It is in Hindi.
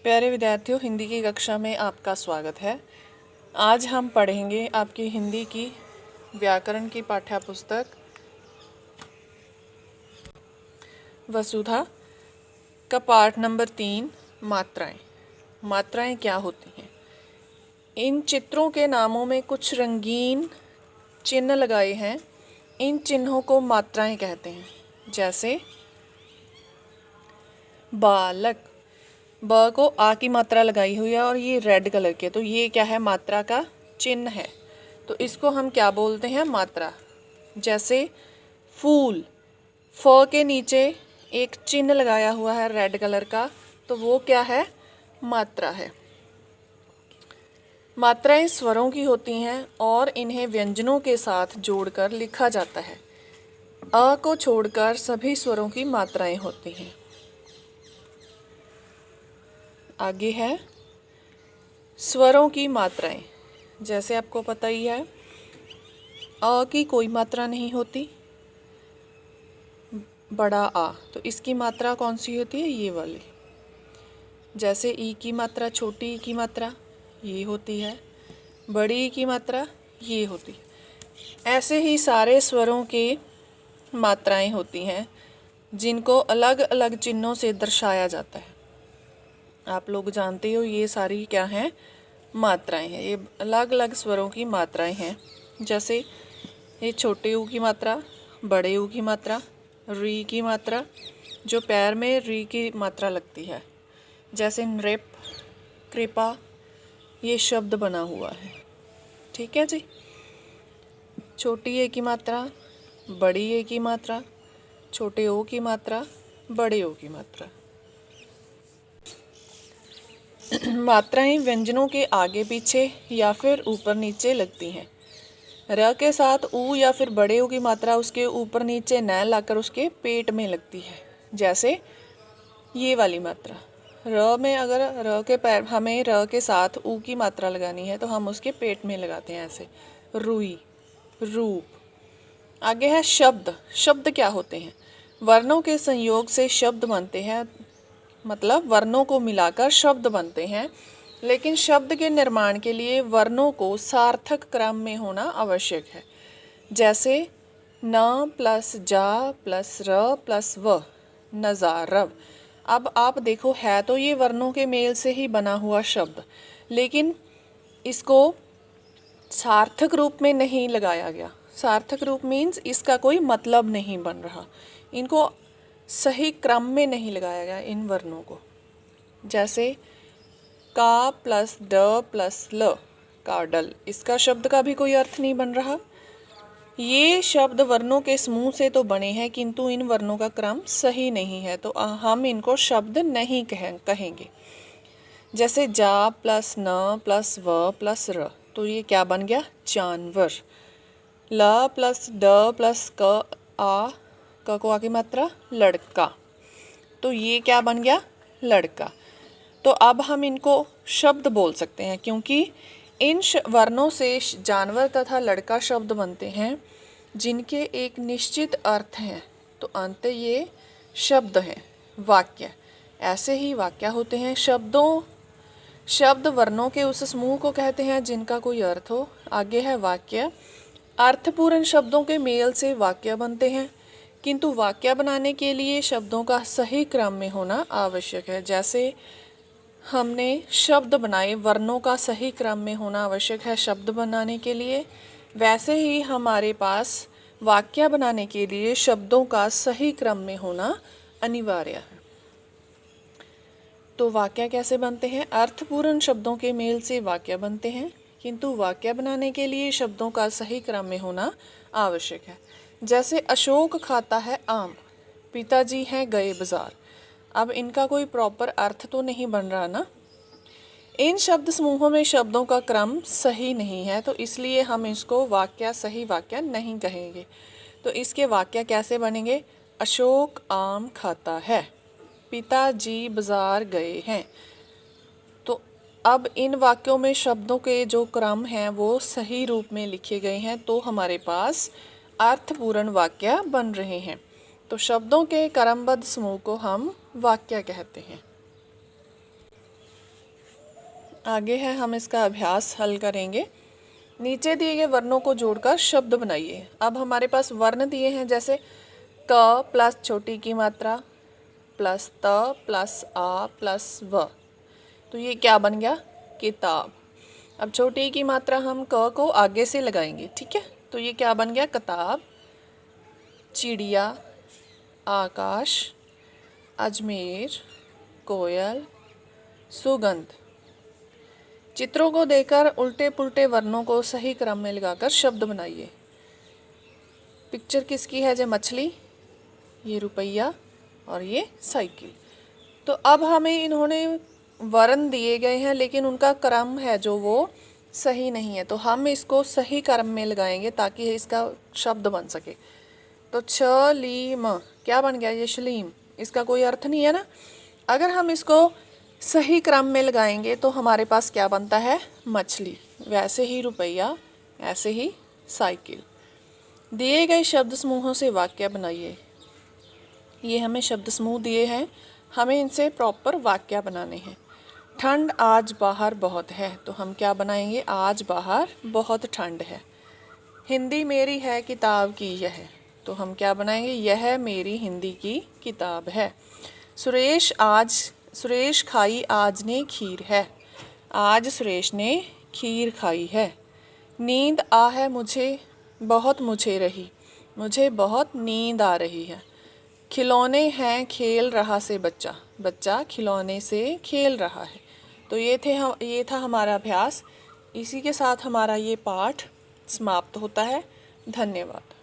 प्यारे विद्यार्थियों, हिंदी की कक्षा में आपका स्वागत है। आज हम पढ़ेंगे आपकी हिंदी की व्याकरण की पाठ्य पुस्तक वसुधा का पाठ नंबर 3 मात्राएं। मात्राएं क्या होती हैं? इन चित्रों के नामों में कुछ रंगीन चिन्ह लगाए हैं। इन चिन्हों को मात्राएं कहते हैं। जैसे बालक, ब को आ की मात्रा लगाई हुई है और ये रेड कलर के, तो ये क्या है? मात्रा का चिन्ह है। तो इसको हम क्या बोलते हैं? मात्रा। जैसे फूल, फ के नीचे एक चिन्ह लगाया हुआ है रेड कलर का, तो वो क्या है? मात्रा है। मात्राएं स्वरों की होती हैं और इन्हें व्यंजनों के साथ जोड़कर लिखा जाता है। अ को छोड़कर सभी स्वरों की मात्राएं होती हैं। आगे है स्वरों की मात्राएं। जैसे आपको पता ही है, अ की कोई मात्रा नहीं होती, बड़ा आ, तो इसकी मात्रा कौन सी होती है? ये वाली। जैसे ई की मात्रा, छोटी ई की मात्रा ये होती है, बड़ी ई की मात्रा ये होती है। ऐसे ही सारे स्वरों की मात्राएं होती हैं जिनको अलग अलग चिन्हों से दर्शाया जाता है। आप लोग जानते हो ये सारी क्या हैं? मात्राएं हैं। ये अलग अलग स्वरों की मात्राएं हैं। जैसे ये छोटे ऊ की मात्रा, बड़े ऊ की मात्रा, री की मात्रा, जो पैर में री की मात्रा लगती है। जैसे नृप, कृपा, ये शब्द बना हुआ है। ठीक है जी। छोटी ए की मात्रा, बड़ी ए की मात्रा, छोटे ओ की मात्रा, बड़े ओ की मात्रा। मात्राएं व्यंजनों के आगे पीछे या फिर ऊपर नीचे लगती हैं। र के साथ ऊ या फिर बड़े ऊ की मात्रा उसके ऊपर नीचे न लाकर उसके पेट में लगती है। जैसे ये वाली मात्रा र में, अगर र के पैर, हमें र के साथ ऊ की मात्रा लगानी है तो हम उसके पेट में लगाते हैं, ऐसे रुई, रूप। आगे है शब्द। शब्द क्या होते हैं? वर्णों के संयोग से शब्द बनते हैं, मतलब वर्णों को मिलाकर शब्द बनते हैं। लेकिन शब्द के निर्माण के लिए वर्णों को सार्थक क्रम में होना आवश्यक है। जैसे न प्लस जा प्लस र प्लस व, नजारव। अब आप देखो, है तो ये वर्णों के मेल से ही बना हुआ शब्द, लेकिन इसको सार्थक रूप में नहीं लगाया गया। सार्थक रूप मीन्स इसका कोई मतलब नहीं बन रहा, इनको सही क्रम में नहीं लगाया गया इन वर्णों को। जैसे का प्लस ड प्लस ल, काडल, इसका शब्द का भी कोई अर्थ नहीं बन रहा। ये शब्द वर्णों के समूह से तो बने हैं, किंतु इन वर्णों का क्रम सही नहीं है, तो हम इनको शब्द नहीं कहेंगे। जैसे जा प्लस न प्लस व प्लस र, तो ये क्या बन गया? जानवर। ल प्लस ड प्लस क आ, क को आ की मात्रा, लड़का, तो ये क्या बन गया? लड़का। तो अब हम इनको शब्द बोल सकते हैं, क्योंकि इन वर्णों से जानवर तथा लड़का शब्द बनते हैं जिनके एक निश्चित अर्थ हैं, तो अंत ये शब्द हैं। वाक्य, ऐसे ही वाक्य होते हैं। शब्द वर्णों के उस समूह को कहते हैं जिनका कोई अर्थ हो। आगे है वाक्य। अर्थपूर्ण शब्दों के मेल से वाक्य बनते हैं, किंतु वाक्य बनाने के लिए शब्दों का सही क्रम में होना आवश्यक है। जैसे हमने शब्द बनाए, वर्णों का सही क्रम में होना आवश्यक है शब्द बनाने के लिए, वैसे ही हमारे पास वाक्य बनाने के लिए शब्दों का सही क्रम में होना अनिवार्य है। तो वाक्य कैसे बनते हैं? अर्थपूर्ण शब्दों के मेल से वाक्य बनते हैं, किंतु वाक्य बनाने के लिए शब्दों का सही क्रम में होना आवश्यक है। जैसे अशोक खाता है आम, पिताजी हैं गए बाजार। अब इनका कोई प्रॉपर अर्थ तो नहीं बन रहा ना। इन शब्द समूहों में शब्दों का क्रम सही नहीं है, तो इसलिए हम इसको वाक्य, सही वाक्य नहीं कहेंगे। तो इसके वाक्य कैसे बनेंगे? अशोक आम खाता है, पिताजी बाजार गए हैं। तो अब इन वाक्यों में शब्दों के जो क्रम हैं वो सही रूप में लिखे गए हैं, तो हमारे पास अर्थपूर्ण वाक्य बन रहे हैं। तो शब्दों के क्रमबद्ध समूह को हम वाक्य कहते हैं। आगे है, हम इसका अभ्यास हल करेंगे। नीचे दिए गए वर्णों को जोड़कर शब्द बनाइए। अब हमारे पास वर्ण दिए हैं, जैसे क प्लस छोटी की मात्रा प्लस त प्लस आ प्लस व, तो ये क्या बन गया? किताब। अब छोटी की मात्रा हम क को आगे से लगाएंगे, ठीक है, तो ये क्या बन गया? किताब। चिड़िया, आकाश, अजमेर, कोयल, सुगंध। चित्रों को देखकर उल्टे पुल्टे वर्णों को सही क्रम में लगाकर शब्द बनाइए। पिक्चर किसकी है? जो मछली, ये रुपया और ये साइकिल। तो अब हमें इन्होंने वर्ण दिए गए हैं, लेकिन उनका क्रम है जो वो सही नहीं है, तो हम इसको सही क्रम में लगाएंगे ताकि इसका शब्द बन सके। तो छलीम क्या बन गया? ये शलीम। इसका कोई अर्थ नहीं है ना। अगर हम इसको सही क्रम में लगाएंगे तो हमारे पास क्या बनता है? मछली। वैसे ही रुपया, ऐसे ही साइकिल। दिए गए शब्द समूहों से वाक्य बनाइए। ये हमें शब्द समूह दिए हैं, हमें इनसे प्रॉपर वाक्य बनाने हैं। ठंड आज बाहर बहुत है, तो हम क्या बनाएंगे? आज बाहर बहुत ठंड है। हिंदी मेरी है किताब की यह, तो हम क्या बनाएंगे? यह मेरी हिंदी की किताब है। सुरेश खाई आज ने खीर है, आज सुरेश ने खीर खाई है। नींद आ है मुझे बहुत मुझे रही, मुझे बहुत नींद आ रही है। खिलौने हैं खेल रहा से बच्चा, बच्चा खिलौने से खेल रहा है। तो ये था हमारा अभ्यास। इसी के साथ हमारा ये पाठ समाप्त होता है। धन्यवाद।